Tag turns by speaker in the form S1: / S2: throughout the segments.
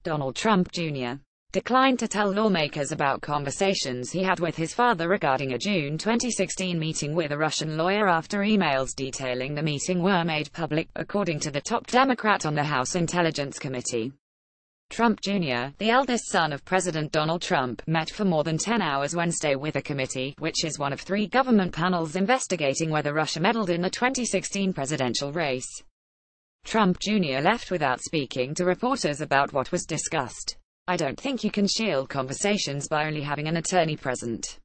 S1: Donald Trump Jr. declined to tell lawmakers about conversations he had with his father regarding a June 2016 meeting with a Russian lawyer after emails detailing the meeting were made public, according to the top Democrat on the House Intelligence Committee. Trump Jr., the eldest son of President Donald Trump, met for more than 10 hours Wednesday with a committee, which is one of 3 government panels investigating whether Russia meddled in the 2016 presidential race. Trump Jr. left without speaking to reporters about what was discussed. "I don't think you can shield conversations by only having an attorney present."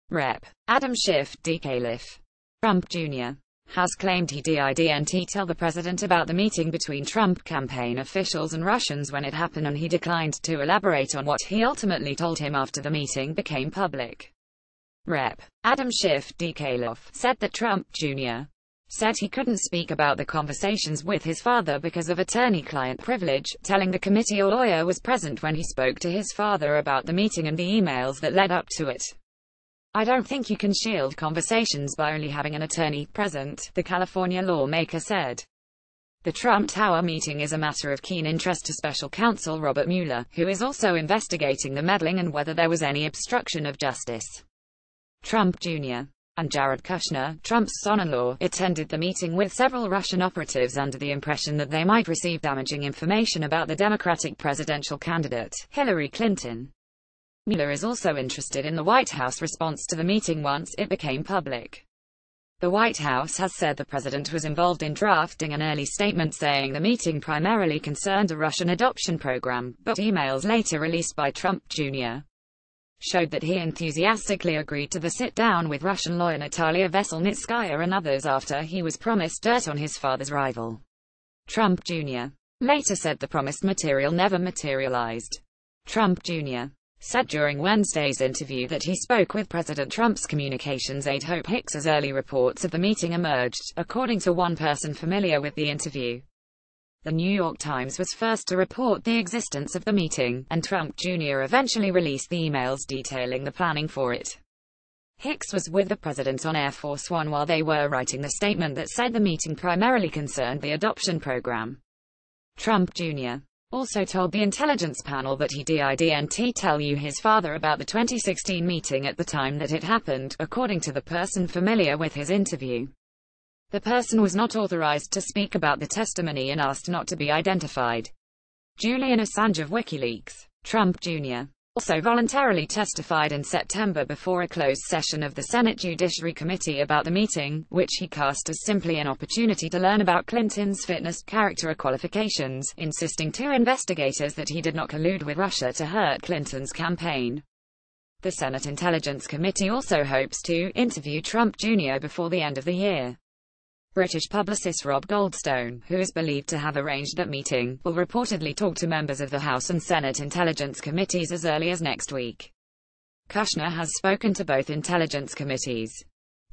S1: Rep. Adam Schiff, DK-Liff. Trump Jr. has claimed he didn't tell the president about the meeting between Trump campaign officials and Russians when it happened, and he declined to elaborate on what he ultimately told him after the meeting became public. Rep. Adam Schiff, DK-Liff, said that Trump Jr. said he couldn't speak about the conversations with his father because of attorney-client privilege, telling the committee a lawyer was present when he spoke to his father about the meeting and the emails that led up to it. "I don't think you can shield conversations by only having an attorney present," the California lawmaker said. The Trump Tower meeting is a matter of keen interest to special counsel Robert Mueller, who is also investigating the meddling and whether there was any obstruction of justice. Trump Jr. and Jared Kushner, Trump's son-in-law, attended the meeting with several Russian operatives under the impression that they might receive damaging information about the Democratic presidential candidate, Hillary Clinton. Mueller is also interested in the White House response to the meeting once it became public. The White House has said the president was involved in drafting an early statement saying the meeting primarily concerned a Russian adoption program, but emails later released by Trump Jr. showed that he enthusiastically agreed to the sit-down with Russian lawyer Natalia Veselnitskaya and others after he was promised dirt on his father's rival. Trump Jr. later said the promised material never materialized. Trump Jr. said during Wednesday's interview that he spoke with President Trump's communications aide Hope Hicks as early reports of the meeting emerged, according to one person familiar with the interview. The New York Times was first to report the existence of the meeting, and Trump Jr. eventually released the emails detailing the planning for it. Hicks was with the president on Air Force One while they were writing the statement that said the meeting primarily concerned the adoption program. Trump Jr. also told the intelligence panel that he didn't tell his father about the 2016 meeting at the time that it happened, according to the person familiar with his interview. The person was not authorized to speak about the testimony and asked not to be identified. Julian Assange of WikiLeaks, Trump Jr., also voluntarily testified in September before a closed session of the Senate Judiciary Committee about the meeting, which he cast as simply an opportunity to learn about Clinton's fitness, character or qualifications, insisting to investigators that he did not collude with Russia to hurt Clinton's campaign. The Senate Intelligence Committee also hopes to interview Trump Jr. before the end of the year. British publicist Rob Goldstone, who is believed to have arranged that meeting, will reportedly talk to members of the House and Senate Intelligence Committees as early as next week. Kushner has spoken to both intelligence committees.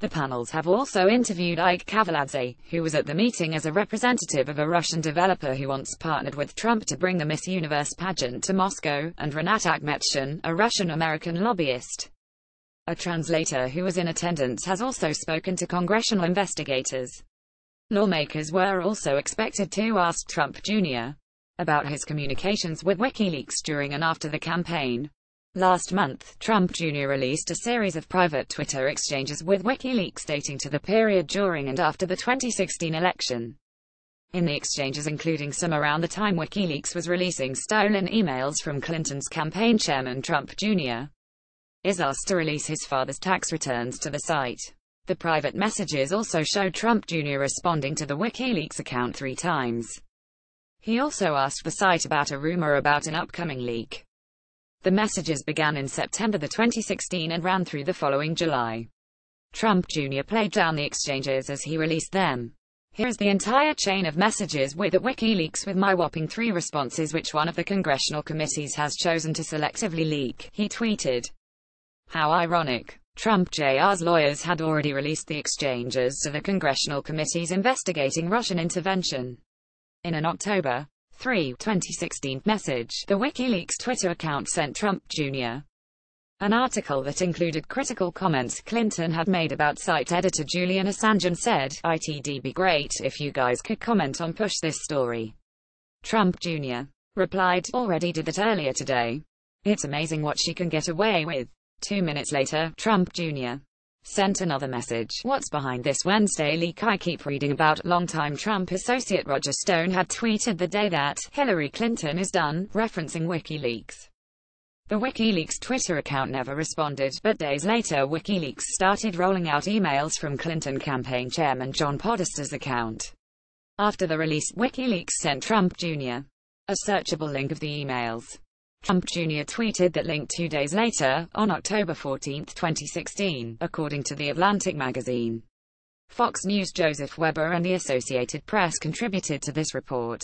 S1: The panels have also interviewed Ike Kavaladze, who was at the meeting as a representative of a Russian developer who once partnered with Trump to bring the Miss Universe pageant to Moscow, and Renat Akhmetshin, a Russian-American lobbyist. A translator who was in attendance has also spoken to congressional investigators. Lawmakers were also expected to ask Trump Jr. about his communications with WikiLeaks during and after the campaign. Last month, Trump Jr. released a series of private Twitter exchanges with WikiLeaks dating to the period during and after the 2016 election. In the exchanges, including some around the time WikiLeaks was releasing stolen emails from Clinton's campaign chairman, Trump Jr. is asked to release his father's tax returns to the site. The private messages also showed Trump Jr. responding to the WikiLeaks account 3 times. He also asked the site about a rumor about an upcoming leak. The messages began in September 2016 and ran through the following July. Trump Jr. played down the exchanges as he released them. "Here is the entire chain of messages with at WikiLeaks with my whopping 3 responses which one of the congressional committees has chosen to selectively leak," he tweeted. How ironic. Trump Jr.'s lawyers had already released the exchanges to the congressional committees investigating Russian intervention. In an October 3, 2016 message, the WikiLeaks Twitter account sent Trump Jr. an article that included critical comments Clinton had made about site editor Julian Assange and said, "It'd be great if you guys could comment on push this story." Trump Jr. replied, "Already did that earlier today. It's amazing what she can get away with." 2 minutes later, Trump Jr. sent another message. "What's behind this Wednesday leak I keep reading about?" Longtime Trump associate Roger Stone had tweeted the day that Hillary Clinton is done, referencing WikiLeaks. The WikiLeaks Twitter account never responded, but days later WikiLeaks started rolling out emails from Clinton campaign chairman John Podesta's account. After the release, WikiLeaks sent Trump Jr. a searchable link of the emails. Trump Jr. tweeted that link 2 days later, on October 14, 2016, according to The Atlantic magazine. Fox News' Joseph Weber and the Associated Press contributed to this report.